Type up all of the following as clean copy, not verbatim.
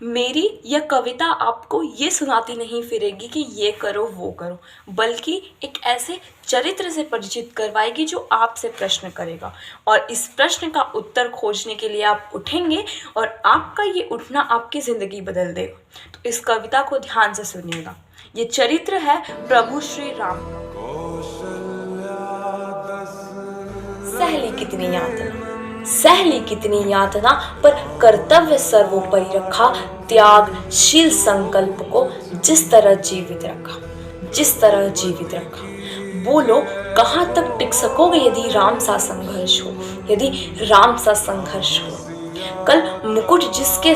मेरी यह कविता आपको ये सुनाती नहीं फिरेगी कि ये करो वो करो, बल्कि एक ऐसे चरित्र से परिचित करवाएगी जो आपसे प्रश्न करेगा और इस प्रश्न का उत्तर खोजने के लिए आप उठेंगे और आपका ये उठना आपकी ज़िंदगी बदल देगा। तो इस कविता को ध्यान से सुनिएगा। ये चरित्र है प्रभु श्री राम का। सहली कितनी यातना पर कर्तव्य सर्वोपरि रखा, त्यागशील संकल्प को जिस तरह जीवित रखा। बोलो कहाँ तक टिक सकोगे यदि राम सा संघर्ष हो। कल मुकुट जिसके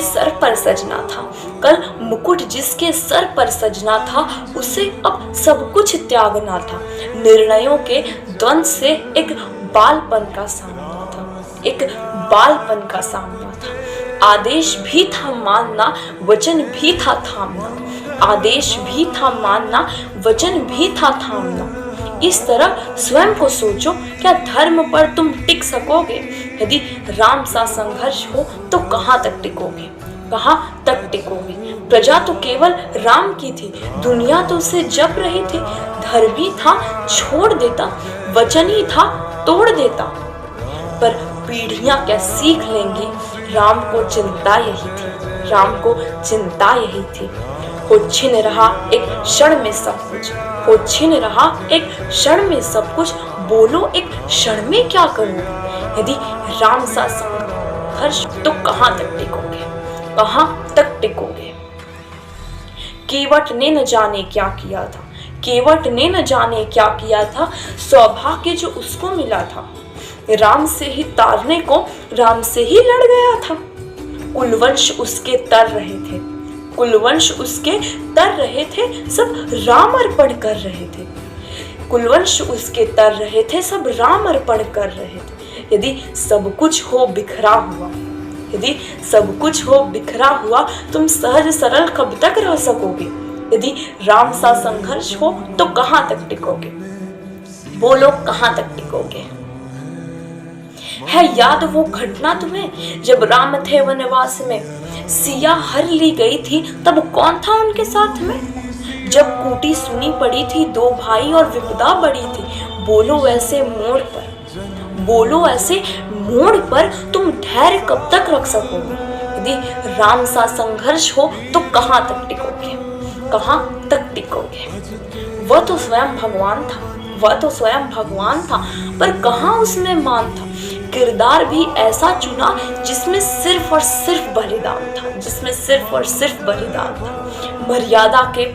सर पर सजना था, उसे अब सब कुछ त्यागना था। निर्णयों के द्वंद्व से एक बालपन का सामना था। आदेश भी था मानना, वचन भी था थामना। इस तरह स्वयं को सोचो, क्या धर्म पर तुम टिक सकोगे? यदि राम सा संघर्ष हो तो कहाँ तक टिकोगे? प्रजा तो केवल राम की थी, दुनिया तो उसे जप रही थी। धर्मी था छोड़ देता, वचनी था तोड़ देता। पर पीढ़ियां क्या सीख लेंगी, राम को चिंता यही थी। हो छिन रहा एक क्षण में सब कुछ, बोलो एक क्षण में क्या करोगे? यदि राम सा संघर्ष तो कहाँ तक टिकोगे? केवट ने न जाने क्या किया था, सौभाग्य जो उसको मिला था। राम से ही तारने को राम से ही लड़ गया था। कुलवंश उसके तर रहे थे, सब राम अर्पण कर रहे थे। यदि सब कुछ हो बिखरा हुआ, तुम सहज सरल कब तक रह सकोगे? यदि राम सा संघर्ष हो तो कहाँ तक टिकोगे? बोलो कहाँ तक टिकोगे? है याद वो घटना तुम्हें, जब राम थे वनवास में, सिया हर ली गई थी, तब कौन था उनके साथ में? जब कूटी सुनी पड़ी थी दो भाई और विपदा बड़ी थी, बोलो ऐसे मोड़ पर तुम धैर्य कब तक रख सकोगे? यदि राम सा संघर्ष हो तो कहाँ तक टिकोगे? वह तो स्वयं भगवान था, पर कहाँ उसमें मान था। किरदार भी ऐसा चुना जिसमें सिर्फ और सिर्फ बलिदान था। मर्यादा के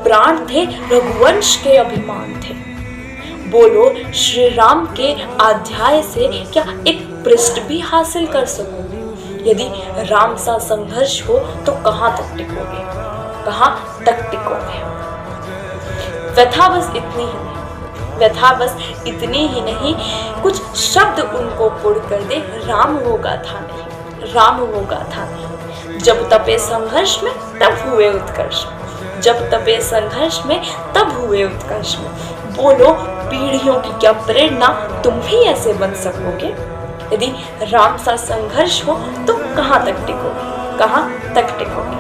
प्राण थे, रघुवंश के अभिमान थे। बोलो श्री राम के अध्याय से क्या एक पृष्ठ भी हासिल कर सकोगे? यदि राम सा संघर्ष हो तो कहाँ तक टिकोगे? व्यथा बस इतनी ही नहीं, कुछ शब्द उनको पुर कर दे, राम वो गाथा नहीं। जब तपे संघर्ष में तब हुए उत्कर्ष में। बोलो पीढ़ियों की क्या प्रेरणा, तुम भी ऐसे बन सकोगे? यदि राम सा संघर्ष हो तो कहाँ तक टिकोगे?